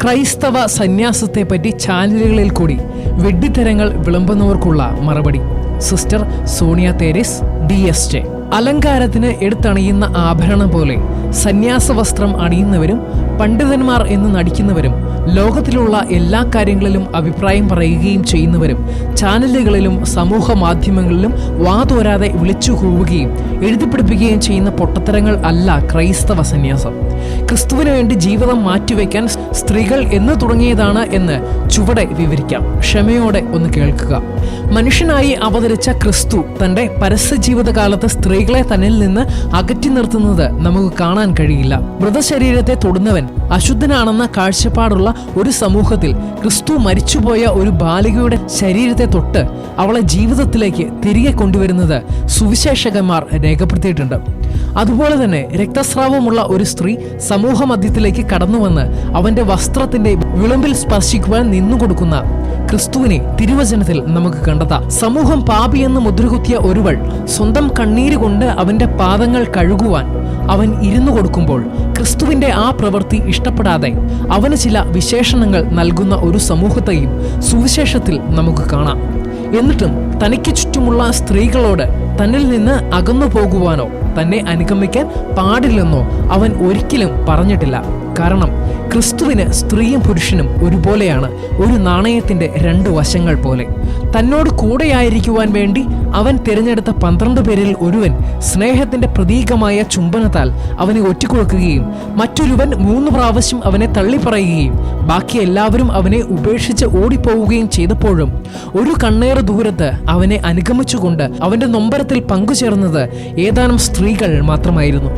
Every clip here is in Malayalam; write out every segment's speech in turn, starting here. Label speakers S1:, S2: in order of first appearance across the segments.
S1: ക്രൈസ്തവ സന്യാസത്തെപ്പറ്റി ചാനലുകളിൽ കൂടി വെഡ്ഡിത്തരങ്ങൾ വിളമ്പുന്നവർക്കുള്ള മറുപടി. Sister Sonia Teres, DSJ. അലങ്കാരത്തിന് എടുത്തണിയുന്ന ആഭരണം പോലെ സന്യാസ വസ്ത്രം അണിയുന്നവരും പണ്ഡിതന്മാർ എന്ന് നടിക്കുന്നവരും ലോകത്തിലുള്ള എല്ലാ കാര്യങ്ങളിലും അഭിപ്രായം പറയുകയും ചെയ്യുന്നവരും ചാനലുകളിലും സമൂഹ മാധ്യമങ്ങളിലും വാതോരാതെ വിളിച്ചു കൂവുകയും എഴുതിപ്പിടിപ്പിക്കുകയും ചെയ്യുന്ന പൊട്ടത്തരങ്ങൾ അല്ല ക്രൈസ്തവ സന്യാസം. ക്രിസ്തുവിന് വേണ്ടി ജീവിതം മാറ്റിവെക്കാൻ സ്ത്രീകൾ എന്ന് തുടങ്ങിയതാണ് എന്ന് ചുവടെ വിവരിക്കാം. ക്ഷമയോടെ ഒന്ന് കേൾക്കുക. മനുഷ്യനായി അവതരിച്ച ക്രിസ്തു തന്റെ പരസ്യ ജീവിതകാലത്ത് സ്ത്രീകളെ തന്നിൽ നിന്ന് അകറ്റി നിർത്തുന്നത് നമുക്ക് കാണാൻ കഴിയില്ല. മൃതശരീരത്തെ തൊടുന്നവൻ അശുദ്ധനാണെന്ന കാഴ്ചപ്പാടുള്ള ഒരു സമൂഹത്തിൽ ക്രിസ്തു മരിച്ചുപോയ ഒരു ബാലികയുടെ ശരീരത്തെ തൊട്ട് അവളെ ജീവിതത്തിലേക്ക് തിരികെ കൊണ്ടുവരുന്നത് സുവിശേഷകന്മാർ രേഖപ്പെടുത്തിയിട്ടുണ്ട്. അതുപോലെ തന്നെ രക്തസ്രാവമുള്ള ഒരു സ്ത്രീ സമൂഹ മധ്യത്തിലേക്ക് കടന്നുവന്ന് അവന്റെ വസ്ത്രത്തിന്റെ വിളുമ്പിൽ സ്പർശിക്കുവാൻ നിന്നുകൊടുക്കുന്ന ക്രിസ്തുവിനെ തിരുവചനത്തിൽ നമുക്ക് കണ്ടെത്താം. സമൂഹം പാപിയെന്ന് മുദ്രകുത്തിയ ഒരുവൾ സ്വന്തം കണ്ണീര് കൊണ്ട് അവന്റെ പാദങ്ങൾ കഴുകുവാൻ അവൻ ഇരുന്നു കൊടുക്കുമ്പോൾ ക്രിസ്തുവിന്റെ ആ പ്രവൃത്തി ഇഷ്ടപ്പെടാതെ അവന് ചില വിശേഷണങ്ങൾ നൽകുന്ന ഒരു സമൂഹത്തെയും സുവിശേഷത്തിൽ നമുക്ക് കാണാം. എന്നിട്ടും തനിക്ക് ചുറ്റുമുള്ള സ്ത്രീകളോട് തന്നിൽ നിന്ന് അകന്നു പോകുവാനോ തന്നെ അനുഗമിക്കാൻ പാടില്ലെന്നോ അവൻ ഒരിക്കലും പറഞ്ഞിട്ടില്ല. കാരണം ക്രിസ്തുവിന് സ്ത്രീയും പുരുഷനും ഒരുപോലെയാണ്, ഒരു നാണയത്തിന്റെ രണ്ട് വശങ്ങൾ പോലെ. തന്നോട് കൂടെയായിരിക്കുവാൻ വേണ്ടി അവൻ തിരഞ്ഞെടുത്ത 12 പേരിൽ ഒരുവൻ സ്നേഹത്തിന്റെ പ്രതീകമായ ചുംബനത്താൽ അവനെ ഒറ്റിക്കൊടുക്കുകയും മറ്റൊരുവൻ 3 പ്രാവശ്യം അവനെ തള്ളിപ്പറയുകയും ബാക്കി എല്ലാവരും അവനെ ഉപേക്ഷിച്ച് ഓടിപ്പോവുകയും ചെയ്തപ്പോഴും ഒരു കണ്ണേറ് ദൂരത്ത് അവനെ അനുഗമിച്ചുകൊണ്ട് അവന്റെ നൊമ്പരത്തിൽ പങ്കുചേർന്നത് ഏതാനും സ്ത്രീകൾ മാത്രമായിരുന്നു.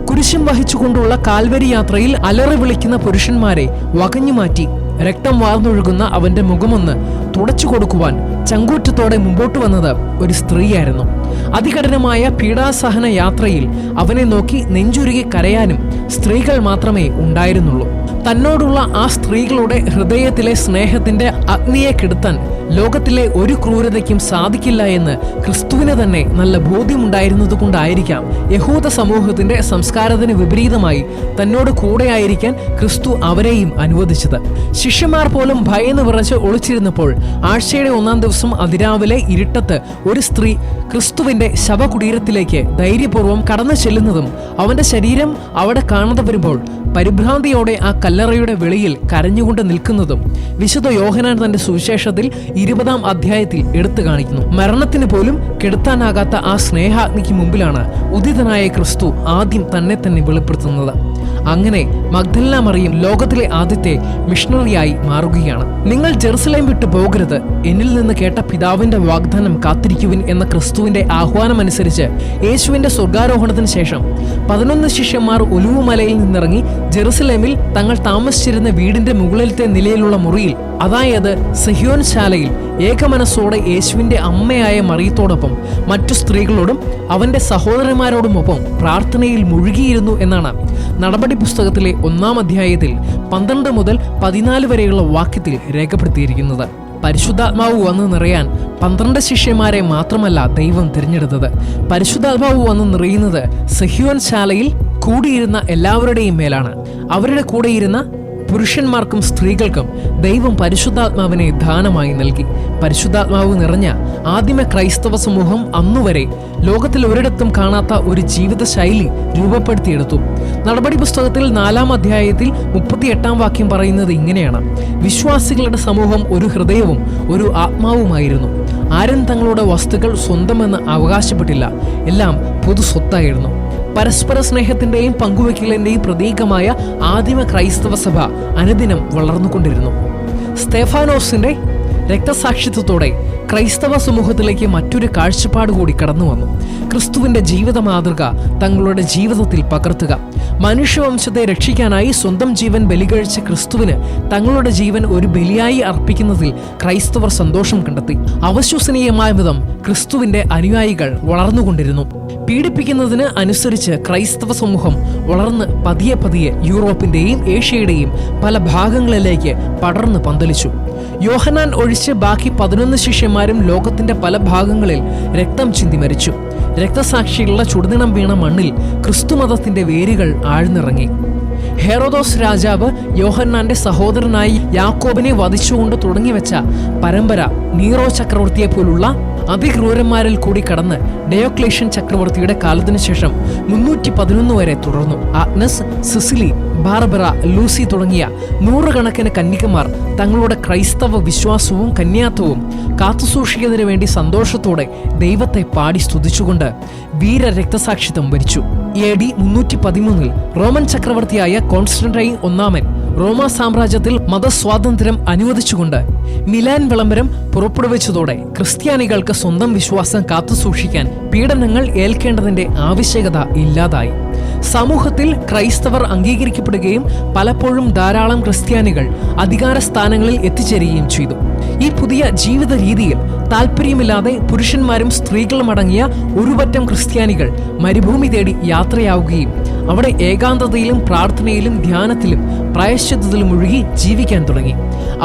S1: കുരിശും വഹിച്ചുകൊണ്ടുള്ള കാൽവരി യാത്രയിൽ അലറി വിളിക്കുന്ന പുരുഷന്മാരെ വകഞ്ഞുമാറ്റി രക്തം വാർന്നൊഴുകുന്ന അവന്റെ മുഖമൊന്ന് തുടച്ചു കൊടുക്കുവാൻ ചങ്കൂറ്റത്തോടെ മുമ്പോട്ട് വന്നത് ഒരു സ്ത്രീയായിരുന്നു. അതികഠിനമായ പീഡാസഹന യാത്രയിൽ അവനെ നോക്കി നെഞ്ചുരുകി കരയാനും സ്ത്രീകൾ മാത്രമേ ഉണ്ടായിരുന്നുള്ളൂ. തന്നോടുള്ള ആ സ്ത്രീകളുടെ ഹൃദയത്തിലെ സ്നേഹത്തിന്റെ അഗ്നിയെ കെടുത്താൻ ലോകത്തിലെ ഒരു ക്രൂരതയ്ക്കും സാധിക്കില്ല എന്ന് ക്രിസ്തുവിന് തന്നെ നല്ല ബോധ്യമുണ്ടായിരുന്നത് കൊണ്ടായിരിക്കാം യഹൂദ സമൂഹത്തിന്റെ സംസ്കാരത്തിന് വിപരീതമായി തന്നോട് കൂടെയായിരിക്കാൻ ക്രിസ്തു അവരെയും അനുവദിച്ചത്. ശിഷ്യന്മാർ പോലും ഭയന്ന് വിറച്ച് ഒളിച്ചിരുന്നപ്പോൾ ആഴ്ചയുടെ 1-ാം ദിവസം അതിരാവിലെ ഇരുട്ടത്ത് ഒരു സ്ത്രീ ക്രിസ്തുവിന്റെ ശവകുടീരത്തിലേക്ക് ധൈര്യപൂർവ്വം കടന്നു ചെല്ലുന്നതും അവന്റെ ശരീരം അവിടെ കാണാതെ വരുമ്പോൾ പരിഭ്രാന്തിയോടെ ആ കല്ലറയുടെ വെളിയിൽ കരഞ്ഞുകൊണ്ട് നിൽക്കുന്നതും വിശുദ്ധ യോഹന്നാൻ തന്റെ സുവിശേഷത്തിൽ 20-ാം അധ്യായത്തിൽ എടുത്തു കാണിക്കുന്നു. മരണത്തിന് പോലും കെടുത്താനാകാത്ത ആ സ്നേഹാഗ്നിക്ക് മുമ്പിലാണ് ഉദിതനായ ക്രിസ്തു ആദ്യം തന്നെ വെളിപ്പെടുത്തുന്നത്. അങ്ങനെ മഗ്ദലന മറിയം ലോകത്തിലെ ആദ്യത്തെ മിഷണറിയായി മാറുകയാണ്. നിങ്ങൾ ജെറുസലേം വിട്ടു പോകരുത്, എന്നിൽ നിന്ന് കേട്ട പിതാവിന്റെ വാഗ്ദാനം കാത്തിരിക്കുവിൻ എന്ന ക്രിസ്തുവിന്റെ ആഹ്വാനമനുസരിച്ച് യേശുവിന്റെ സ്വർഗാരോഹണത്തിന് ശേഷം 11 ശിഷ്യന്മാർ ഒലിവുമലയിൽ നിന്നിറങ്ങി ജെറുസലേമിൽ തങ്ങൾ താമസിച്ചിരുന്ന വീടിന്റെ മുകളിലത്തെ നിലയിലുള്ള മുറിയിൽ, അതായത് സിഹിയോൻ ശാലയിൽ, ഏകമനസ്സോടെ യേശുവിന്റെ അമ്മയായ മറിയത്തോടൊപ്പം മറ്റു സ്ത്രീകളോടും അവന്റെ സഹോദരന്മാരോടുമൊപ്പം പ്രാർത്ഥനയിൽ മുഴുകിയിരുന്നു എന്നാണ് നടപടി പുസ്തകത്തിലെ 1-ാം അധ്യായത്തിൽ 12 മുതൽ 14 വരെയുള്ള വാക്യത്തിൽ രേഖപ്പെടുത്തിയിരിക്കുന്നത്. പരിശുദ്ധാത്മാവ് വന്ന് നിറയാൻ 12 ശിഷ്യന്മാരെ മാത്രമല്ല ദൈവം തിരഞ്ഞെടുത്തത്. പരിശുദ്ധാത്മാവ് വന്ന് നിറയുന്നത് സിഹിയോൻ ശാലയിൽ കൂടിയിരുന്ന എല്ലാവരുടെയും മേലാണ്. അവരുടെ കൂടെയിരുന്ന പുരുഷന്മാർക്കും സ്ത്രീകൾക്കും ദൈവം പരിശുദ്ധാത്മാവിനെ ദാനമായി നൽകി. പരിശുദ്ധാത്മാവ് നിറഞ്ഞ ആദിമ ക്രൈസ്തവ സമൂഹം അന്നുവരെ ലോകത്തിൽ ഒരിടത്തും കാണാത്ത ഒരു ജീവിത ശൈലി രൂപപ്പെടുത്തിയെടുത്തു. നടപടി പുസ്തകത്തിൽ 4-ാം അധ്യായത്തിൽ 38-ാം വാക്യം പറയുന്നത് ഇങ്ങനെയാണ്: വിശ്വാസികളുടെ സമൂഹം ഒരു ഹൃദയവും ഒരു ആത്മാവുമായിരുന്നു. ആരും തങ്ങളുടെ വസ്തുക്കൾ സ്വന്തമെന്ന് അവകാശപ്പെട്ടില്ല, എല്ലാം പൊതു സ്വത്തായിരുന്നു. പരസ്പര സ്നേഹത്തിന്റെയും പങ്കുവയ്ക്കലിന്റെയും പ്രതീകമായ ആദിമ ക്രൈസ്തവ സഭ അനുദിനം വളർന്നുകൊണ്ടിരുന്നു. സ്തെഫാനോസിന്റെ രക്തസാക്ഷിത്വത്തോടെ ക്രൈസ്തവ സമൂഹത്തിലേക്ക് മറ്റൊരു കാഴ്ചപ്പാട് കൂടി കടന്നു വന്നു. ക്രിസ്തുവിന്റെ ജീവിത മാതൃക തങ്ങളുടെ ജീവിതത്തിൽ പകർത്തുക. മനുഷ്യവംശത്തെ രക്ഷിക്കാനായി സ്വന്തം ജീവൻ ബലികഴിച്ച ക്രിസ്തുവിന് തങ്ങളുടെ ജീവൻ ഒരു ബലിയായി അർപ്പിക്കുന്നതിൽ ക്രൈസ്തവർ സന്തോഷം കണ്ടെത്തി. അവിശ്വസനീയമായ വിധം ക്രിസ്തുവിന്റെ അനുയായികൾ വളർന്നുകൊണ്ടിരുന്നു. പീഡിപ്പിക്കുന്നതിന് അനുസരിച്ച് ക്രൈസ്തവ സമൂഹം വളർന്ന് പതിയെ യൂറോപ്പിന്റെയും ഏഷ്യയുടെയും പല ഭാഗങ്ങളിലേക്ക് പടർന്ന് പന്തലിച്ചു. യോഹന്നാൻ ഒഴിച്ച് ബാക്കി 11 ശിഷ്യന്മാരും ലോകത്തിന്റെ പല ഭാഗങ്ങളിൽ രക്തം ചിന്തി മരിച്ചു. രക്തസാക്ഷികളുടെ ചുടുനിണം വീണ മണ്ണിൽ ക്രിസ്തുമതത്തിന്റെ വേരുകൾ ആഴ്ന്നിറങ്ങി. ഹെറോദോസ് രാജാവ് യോഹന്നാന്റെ സഹോദരനായി യാക്കോബിനെ വധിച്ചുകൊണ്ട് തുടങ്ങിവെച്ച പരമ്പര നീറോ ചക്രവർത്തിയെ പോലുള്ള അതിക്രൂരന്മാരിൽ കൂടി കടന്ന് ഡയോക്ലേഷ്യൻ ചക്രവർത്തിയുടെ കാലത്തിനു ശേഷം 311 വരെ തുടർന്നു. ആഗ്നസ്, സിസിലി, ബാർബറ, ലൂസി തുടങ്ങിയ നൂറുകണക്കിന് കന്യകമാർ തങ്ങളുടെ ക്രൈസ്തവ വിശ്വാസവും കന്യാത്വവും കാത്തുസൂക്ഷിക്കുന്നതിനു വേണ്ടി സന്തോഷത്തോടെ ദൈവത്തെ പാടി സ്തുതിച്ചുകൊണ്ട് വീര രക്തസാക്ഷിത്വം വരിച്ചു. AD 313 റോമൻ ചക്രവർത്തിയായ കോൺസ്റ്റന്റൈൻ ഒന്നാമൻ റോമ സാമ്രാജ്യത്തിൽ മതസ്വാതന്ത്ര്യം അനുവദിച്ചുകൊണ്ട് മിലാൻ വിളംബരം പുറപ്പെടുവിച്ചതോടെ ക്രിസ്ത്യാനികൾക്ക് സ്വന്തം വിശ്വാസം കാത്തുസൂക്ഷിക്കാൻ പീഡനങ്ങൾ ഏൽക്കേണ്ടതിന്റെ ആവശ്യകത ഇല്ലാതായി. സമൂഹത്തിൽ ക്രൈസ്തവർ അംഗീകരിക്കപ്പെടുകയും പലപ്പോഴും ധാരാളം ക്രിസ്ത്യാനികൾ അധികാര സ്ഥാനങ്ങളിൽ എത്തിച്ചേരുകയും ചെയ്തു. ഈ പുതിയ ജീവിത രീതിയിൽ താല്പര്യമില്ലാതെ പുരുഷന്മാരും സ്ത്രീകളും അടങ്ങിയ ഒരുപറ്റം ക്രിസ്ത്യാനികൾ മരുഭൂമി തേടി യാത്രയാവുകയും അവിടെ ഏകാന്തതയിലും പ്രാർത്ഥനയിലും ധ്യാനത്തിലും പ്രായശ്ചിത്തത്തിലും മുഴുകി ജീവിക്കാൻ തുടങ്ങി.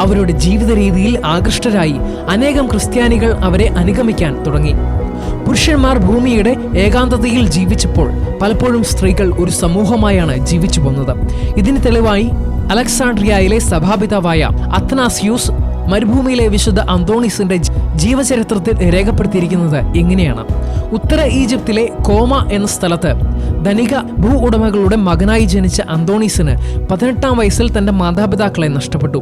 S1: അവരുടെ ജീവിത രീതിയിൽ ആകൃഷ്ടരായി അനേകം ക്രിസ്ത്യാനികൾ അവരെ അനുഗമിക്കാൻ തുടങ്ങി. പുരുഷന്മാർ ഭൂമിയുടെ ഏകാന്തതയിൽ ജീവിച്ചപ്പോൾ പലപ്പോഴും സ്ത്രീകൾ ഒരു സമൂഹമായാണ് ജീവിച്ചു പോന്നത്. ഇതിന് തെളിവായി അലക്സാണ്ട്രിയയിലെ സഭാപിതാവായ അത്തനാസിയൂസ് മരുഭൂമിയിലെ വിശുദ്ധ അന്തോണീസിന്റെ ജീവചരിത്രത്തിൽ രേഖപ്പെടുത്തിയിരിക്കുന്നത് ഇങ്ങനെയാണ്. ഉത്തര ഈജിപ്തിലെ കോമ എന്ന സ്ഥലത്ത് ധനിക ഭൂ ഉടമകളുടെ മകനായി ജനിച്ച അന്തോണീസിന് 18-ാം വയസ്സിൽ തന്റെ മാതാപിതാക്കളെ നഷ്ടപ്പെട്ടു.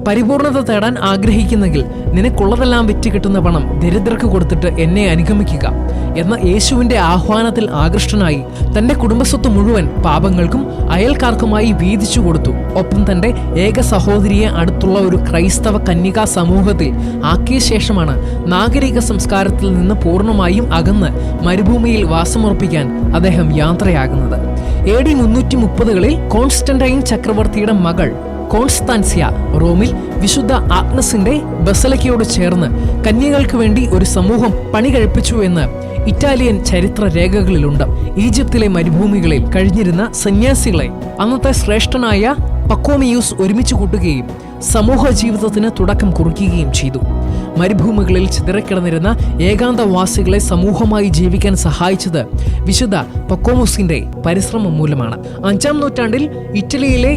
S1: പരിപൂർണത തേടാൻ ആഗ്രഹിക്കുന്നെങ്കിൽ നിനക്കുള്ളതെല്ലാം വിറ്റ് കിട്ടുന്ന പണം ദരിദ്രർക്ക് കൊടുത്തിട്ട് എന്നെ അനുഗമിക്കുക എന്ന യേശുവിന്റെ ആഹ്വാനത്തിൽ ആകൃഷ്ടനായി തന്റെ കുടുംബസ്വത്ത് മുഴുവൻ പാപങ്ങൾക്കും അയൽക്കാർക്കുമായി വീതിച്ചു കൊടുത്തു. ഒപ്പം തന്റെ ഏക സഹോദരിയെ അടുത്തുള്ള ഒരു ക്രൈസ്തവ കന്യകാ സമൂഹത്തിൽ ആക്കിയ ശേഷമാണ് നാഗരിക സംസ്കാരത്തിൽ നിന്ന് പൂർണ്ണമായും അകന്ന് മരുഭൂമിയിൽ വാസമുറപ്പിക്കാൻ അദ്ദേഹം യാത്രയാകുന്നത്. AD 330-കളിൽ കോൺസ്റ്റന്റൈൻ ചക്രവർത്തിയുടെ മകൾ കോൺസ്താൻസിയ റോമിൽ വിശുദ്ധ ആഗ്നസിന്റെ ബസലിക്കയോട് ചേർന്ന് കന്യകൾക്ക് വേണ്ടി ഒരു സമൂഹം പണി കഴിപ്പിച്ചു എന്ന് ഇറ്റാലിയൻ ചരിത്ര രേഖകളിലുണ്ട്. ഈജിപ്തിലെ മരുഭൂമികളിൽ കഴിഞ്ഞിരുന്ന സന്യാസികളെ അന്നത്തെ ശ്രേഷ്ഠനായ പക്കോമിയൂസ് ഒരുമിച്ച് കൂട്ടുകയും സമൂഹ ജീവിതത്തിന് തുടക്കം കുറിക്കുകയും ചെയ്തു. മരുഭൂമികളിൽ ചിതറിക്കിടന്നിരുന്ന ഏകാന്തവാസികളെ സമൂഹമായി ജീവിക്കാൻ സഹായിച്ചത് വിശുദ്ധ പക്കോമൂസിന്റെ പരിശ്രമം മൂലമാണ്. 5-ാം നൂറ്റാണ്ടിൽ ഇറ്റലിയിലെ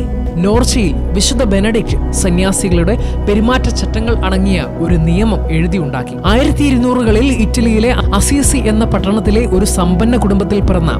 S1: നോർച്ചയിൽ വിശുദ്ധ ബെനഡിക്റ്റ് സന്യാസികളുടെ പെരുമാറ്റച്ചട്ടങ്ങൾ അടങ്ങിയ ഒരു നിയമം എഴുതിയുണ്ടാക്കി. 1200-കളിൽ ഇറ്റലിയിലെ അസീസി എന്ന പട്ടണത്തിലെ ഒരു സമ്പന്ന കുടുംബത്തിൽ പിറന്ന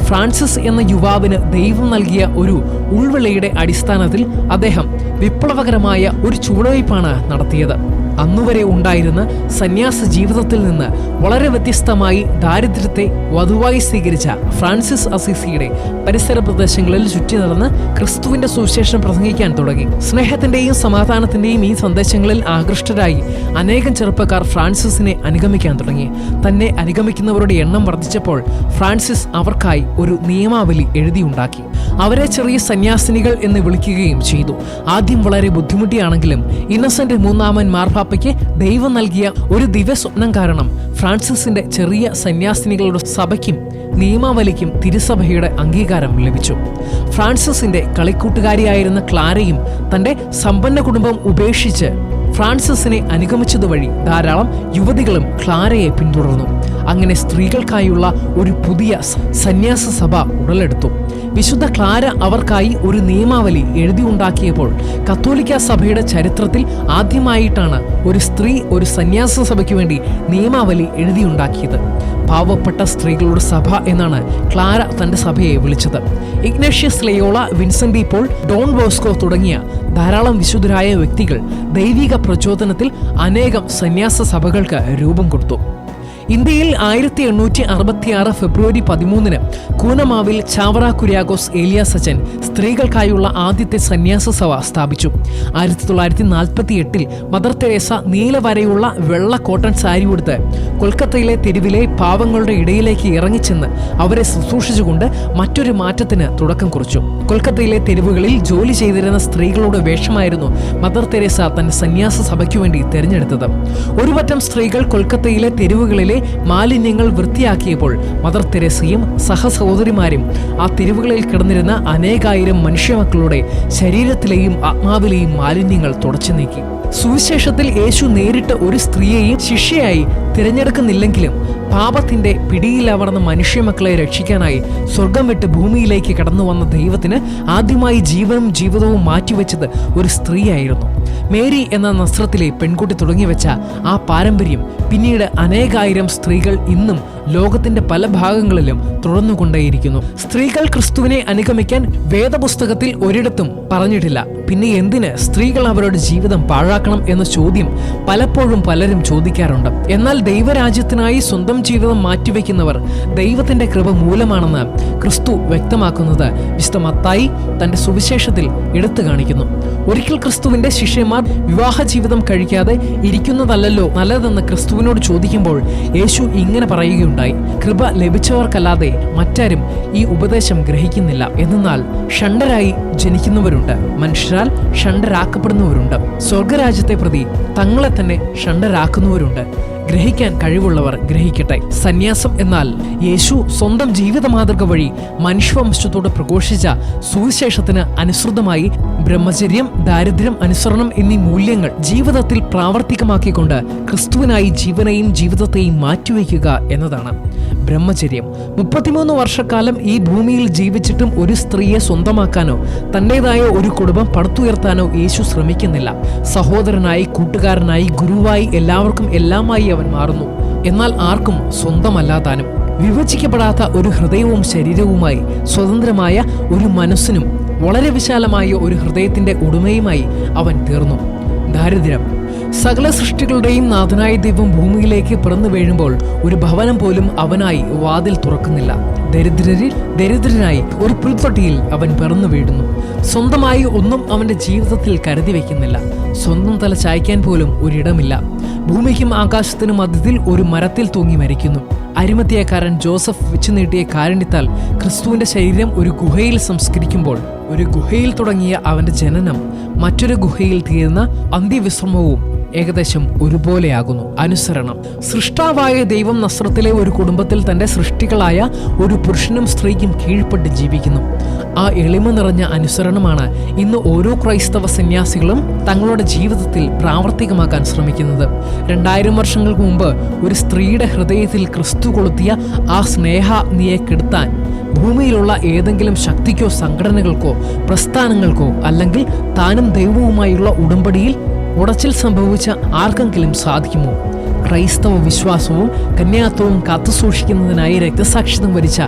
S1: ഫ്രാൻസിസ് എന്ന യുവാവിന് ദൈവം നൽകിയ ഒരു ഉൾവിളിയുടെ അടിസ്ഥാനത്തിൽ അദ്ദേഹം വിപ്ലവകരമായ ഒരു ചുവടുവയ്പ്പാണ് നടത്തിയത്. അന്നുവരെ ഉണ്ടായിരുന്ന സന്യാസ ജീവിതത്തിൽ നിന്ന് വളരെ വ്യത്യസ്തമായി ദാരിദ്ര്യത്തെ വധുവായി സ്വീകരിച്ച ഫ്രാൻസിസ് അസീസിയുടെ പരിസര പ്രദേശങ്ങളിൽ ചുറ്റി നടന്ന് ക്രിസ്തുവിന്റെ സുവിശേഷം പ്രസംഗിക്കാൻ തുടങ്ങി. സ്നേഹത്തിന്റെയും സമാധാനത്തിന്റെയും ഈ സന്ദേശങ്ങളിൽ ആകൃഷ്ടരായി അനേകം ചെറുപ്പക്കാർ ഫ്രാൻസിസിനെ അനുഗമിക്കാൻ തുടങ്ങി. തന്നെ അനുഗമിക്കുന്നവരുടെ എണ്ണം വർദ്ധിച്ചപ്പോൾ ഫ്രാൻസിസ് അവർക്കായി ഒരു നിയമാവലി എഴുതിയുണ്ടാക്കി. അവരെ ചെറിയ സന്യാസിനികൾ എന്ന് വിളിക്കുകയും ചെയ്തു. ആദ്യം വളരെ ബുദ്ധിമുട്ടിയാണെങ്കിലും ഇന്നസെന്റ് മൂന്നാമൻ മാർപ്പാപ്പയ്ക്ക് ദൈവം നൽകിയ ഒരു ദിവ്യ സ്വപ്നം കാരണം ഫ്രാൻസിസിന്റെ ചെറിയ സന്യാസിനികളുടെ സഭയ്ക്കും നിയമാവലിക്കും തിരുസഭയുടെ അംഗീകാരം ലഭിച്ചു. ഫ്രാൻസിസിന്റെ കളിക്കൂട്ടുകാരിയായിരുന്ന ക്ലാരയും തന്റെ സമ്പന്ന കുടുംബം ഉപേക്ഷിച്ച് ഫ്രാൻസിസിനെ അനുഗമിച്ചതുവഴി ധാരാളം യുവതികളും ക്ലാരയെ പിന്തുടർന്നു. അങ്ങനെ സ്ത്രീകൾക്കായുള്ള ഒരു പുതിയ സന്യാസ സഭ ഉടലെടുത്തു. വിശുദ്ധ ക്ലാര അവർക്കായി ഒരു നിയമാവലി എഴുതിയുണ്ടാക്കിയപ്പോൾ കത്തോലിക്ക സഭയുടെ ചരിത്രത്തിൽ ആദ്യമായിട്ടാണ് ഒരു സ്ത്രീ ഒരു സന്യാസ സഭയ്ക്ക് വേണ്ടി നിയമാവലി എഴുതിയുണ്ടാക്കിയത്. പാവപ്പെട്ട സ്ത്രീകളുടെ സഭ എന്നാണ് ക്ലാര തന്റെ സഭയെ വിളിച്ചത്. Ignatius Loyola, Vincent Paul, Don Bosco തുടങ്ങിയ ധാരാളം വിശുദ്ധരായ വ്യക്തികൾ ദൈവിക പ്രചോദനത്തിൽ അനേകം സന്യാസ സഭകൾക്ക് രൂപം കൊടുത്തു. ഇന്ത്യയിൽ 1866 ഫെബ്രുവരി 13 കൂനമാവിൽ ചാവറ കുര്യാക്കോസ് ഏലിയാസ് അച്ഛൻ സ്ത്രീകൾക്കായുള്ള ആദ്യത്തെ സന്യാസ സഭ സ്ഥാപിച്ചു. 1948 മദർ തെരേസ നീലവരയുള്ള വെള്ള കോട്ടൺ സാരി ഉടുത്ത് കൊൽക്കത്തയിലെ തെരുവിലെ പാവങ്ങളുടെ ഇടയിലേക്ക് ഇറങ്ങിച്ചെന്ന് അവരെ ശുശ്രൂഷിച്ചുകൊണ്ട് മറ്റൊരു മാറ്റത്തിന് തുടക്കം കുറിച്ചു. കൊൽക്കത്തയിലെ തെരുവുകളിൽ ജോലി ചെയ്തിരുന്ന സ്ത്രീകളുടെ വേഷമായിരുന്നു മദർ തെരേസ തന്റെ സന്യാസ സഭയ്ക്കു വേണ്ടി തിരഞ്ഞെടുത്തത്. ഒരു പറ്റം സ്ത്രീകൾ കൊൽക്കത്തയിലെ തെരുവുകളിലെ മാലിന്യങ്ങൾ വൃത്തിയാക്കിയപ്പോൾ മദർ തെരേസയും സഹസഹോദരിമാരും ആ തെരുവുകളിൽ കിടന്നിരുന്ന അനേകായിരം മനുഷ്യമക്കളുടെ ശരീരത്തിലെയും ആത്മാവിലെയും മാലിന്യങ്ങൾ തുടച്ചു നീക്കി. സുവിശേഷത്തിൽ യേശു നേരിട്ട് ഒരു സ്ത്രീയെയും ശിഷ്യയായി തിരഞ്ഞെടുക്കുന്നില്ലെങ്കിലും പാപത്തിന്റെ പിടിയിലവർന്ന മനുഷ്യമക്കളെ രക്ഷിക്കാനായി സ്വർഗം വിട്ട് ഭൂമിയിലേക്ക് കടന്നു വന്ന ദൈവത്തിന് ആദ്യമായി ജീവനും ജീവിതവും മാറ്റിവെച്ചത് ഒരു സ്ത്രീയായിരുന്നു. മേരി എന്ന നസ്രത്തിലെ പെൺകുട്ടി തുടങ്ങിവെച്ച ആ പാരമ്പര്യം പിന്നീട് അനേകായിരം സ്ത്രീകൾ ഇന്നും ലോകത്തിന്റെ പല ഭാഗങ്ങളിലും തുടർന്നുകൊണ്ടേയിരിക്കുന്നു. സ്ത്രീകൾ ക്രിസ്തുവിനെ അനുഗമിക്കാൻ വേദപുസ്തകത്തിൽ ഒരിടത്തും പറഞ്ഞിട്ടില്ല. പിന്നെ എന്തിന് സ്ത്രീകൾ അവരുടെ ജീവിതം പാഴാക്കണം എന്ന ചോദ്യം പലപ്പോഴും പലരും ചോദിക്കാറുണ്ട്. എന്നാൽ ദൈവരാജ്യത്തിനായി സ്വന്തം ജീവിതം മാറ്റിവെക്കുന്നവർ ദൈവത്തിന്റെ കൃപ മൂലമാണെന്ന് ക്രിസ്തു വ്യക്തമാക്കുന്നത് വിശുദ്ധ മത്തായി തന്റെ സുവിശേഷത്തിൽ എടുത്തു കാണിക്കുന്നു. ഒരിക്കൽ ക്രിസ്തുവിന്റെ ശിഷ്യന്മാർ വിവാഹ ജീവിതം കഴിക്കാതെ ഇരിക്കുന്നതല്ലല്ലോ നല്ലതെന്ന് ക്രിസ്തുവിനോട് ചോദിക്കുമ്പോൾ യേശു ഇങ്ങനെ പറയുകയുണ്ടായി: കൃപ ലഭിച്ചവർക്കല്ലാതെ മറ്റാരും ഈ ഉപദേശം ഗ്രഹിക്കുന്നില്ല. എന്നാൽ ഷണ്ഡരായി ജനിക്കുന്നവരുണ്ട്, മനുഷ്യരാൽ ഷണ്ഡരാക്കപ്പെടുന്നവരുണ്ട്, സ്വർഗരാജ്യത്തെ പ്രതി തങ്ങളെ തന്നെ ഷണ്ഡരാക്കുന്നവരുണ്ട്. ഗ്രഹിക്കാൻ കഴിവുള്ളവർ ഗ്രഹിക്കട്ടെ. സന്യാസം എന്നാൽ യേശു സ്വന്തം ജീവിത മാതൃക വഴി മനുഷ്യവംശത്തോട് പ്രഘോഷിച്ച സുവിശേഷത്തിന് അനുസൃതമായി ബ്രഹ്മചര്യം, ദാരിദ്ര്യം, അനുസരണം എന്നീ മൂല്യങ്ങൾ ജീവിതത്തിൽ പ്രാവർത്തികമാക്കിക്കൊണ്ട് ക്രിസ്തുവിനായി ജീവനെയും ജീവിതത്തെയും മാറ്റിവെക്കുക എന്നതാണ് ബ്രഹ്മചര്യം. 33 വർഷക്കാലം ഈ ഭൂമിയിൽ ജീവിച്ചിട്ടും ഒരു സ്ത്രീയെ സ്വന്തമാക്കാനോ തന്റേതായ ഒരു കുടുംബം പടുത്തുയർത്താനോ യേശു ശ്രമിക്കുന്നില്ല. സഹോദരനായി, കൂട്ടുകാരനായി, ഗുരുവായി, എല്ലാവർക്കും എല്ലാമായി അവൻ മാറുന്നു. എന്നാൽ ആർക്കും സ്വന്തമല്ലാതാനും വിഭജിക്കപ്പെടാത്ത ഒരു ഹൃദയവും ശരീരവുമായി സ്വതന്ത്രമായ ഒരു മനസ്സിനും വളരെ വിശാലമായ ഒരു ഹൃദയത്തിന്റെ ഉടമയുമായി അവൻ തീർന്നു. ദാരിദ്ര്യം. സകല സൃഷ്ടികളുടെയും നാഥനായ ദൈവം ഭൂമിയിലേക്ക് പിറന്നു വീഴുമ്പോൾ ഒരു ഭവനം പോലും അവനായി വാതിൽ തുറക്കുന്നില്ല. ദരിദ്രരിൽ ദരിദ്രനായി ഒരു പുൽത്തൊട്ടിയിൽ അവൻ പിറന്നു വീഴുന്നു. സ്വന്തമായി ഒന്നും അവന്റെ ജീവിതത്തിൽ കരുതി വെക്കുന്നില്ല. സ്വന്തം തല ചായ്ക്കാൻ പോലും ഒരിടമില്ല. ഭൂമിക്കും ആകാശത്തിനും മധ്യത്തിൽ ഒരു മരത്തിൽ തൂങ്ങി മരിക്കുന്നു. അരിമത്തിയക്കാരൻ ജോസഫ് വെച്ചു നീട്ടിയ കാരുണ്യത്താൽ ക്രിസ്തുവിന്റെ ശരീരം ഒരു ഗുഹയിൽ സംസ്കരിക്കുമ്പോൾ ഒരു ഗുഹയിൽ തുടങ്ങിയ അവന്റെ ജനനം മറ്റൊരു ഗുഹയിൽ തീരുന്ന അന്ത്യവിശ്രമവും ഏകദേശം ഒരുപോലെയാകുന്നു. അനുസരണം. സൃഷ്ടാവായ ദൈവം നസ്രത്തിലെ ഒരു കുടുംബത്തിൽ തന്റെ സൃഷ്ടികളായ ഒരു പുരുഷനും സ്ത്രീക്കും കീഴ്പ്പെട്ട് ജീവിക്കുന്നു. ആ എളിമ നിറഞ്ഞ അനുസരണമാണ് ഇന്ന് ഓരോ ക്രൈസ്തവ സന്യാസികളും തങ്ങളുടെ ജീവിതത്തിൽ പ്രാവർത്തികമാക്കാൻ ശ്രമിക്കുന്നത്. 2000 വർഷങ്ങൾക്ക് മുമ്പ് ഒരു സ്ത്രീയുടെ ഹൃദയത്തിൽ ക്രിസ്തു കൊളുത്തിയ ആ സ്നേഹനിയെ കെടുത്താൻ ഭൂമിയിലുള്ള ഏതെങ്കിലും ശക്തിക്കോ സംഘടനകൾക്കോ പ്രസ്ഥാനങ്ങൾക്കോ അല്ലെങ്കിൽ താനും ദൈവവുമായുള്ള ഉടമ്പടിയിൽ ഉടച്ചിൽ സംഭവിച്ച ആർക്കെങ്കിലും സാധിക്കുമോ? ക്രൈസ്തവ വിശ്വാസവും കന്യാത്വവും കാത്തുസൂക്ഷിക്കുന്നതിനായി രക്തസാക്ഷിത്വം വരിച്ച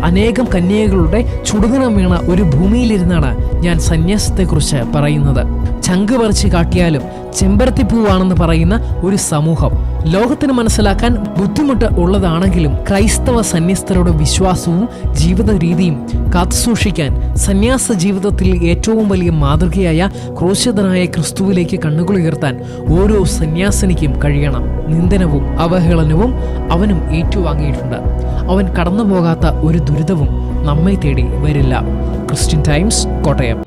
S1: അനേകം കന്യകകളുടെ ചുടുകണം വീണ ഒരു ഭൂമിയിലിരുന്നാണ് ഞാൻ സന്യാസത്തെക്കുറിച്ച് പറയുന്നത്. ചങ്ക് പറിച്ച് കാട്ടിയാലും ചെമ്പരത്തിപ്പൂവാണെന്ന് പറയുന്ന ഒരു സമൂഹം ലോകത്തിന് മനസ്സിലാക്കാൻ ബുദ്ധിമുട്ട് ഉള്ളതാണെങ്കിലും ക്രൈസ്തവ സന്യസ്തരുടെ വിശ്വാസവും ജീവിത രീതിയും കാത്തുസൂക്ഷിക്കാൻ സന്യാസ ജീവിതത്തിൽ ഏറ്റവും വലിയ മാതൃകയായ ക്രൂശിതനായ ക്രിസ്തുവിലേക്ക് കണ്ണുകൾ ഉയർത്താൻ ഓരോ സന്യാസിനിക്കും കഴിയണം. നിന്ദനവും അവഹേളനവും അവനും ഏറ്റുവാങ്ങിയിട്ടുണ്ട്. അവൻ കടന്നുപോകാത്ത ഒരു ദുരിതവും നമ്മെ തേടി വരില്ല. Christian times, Kottayam.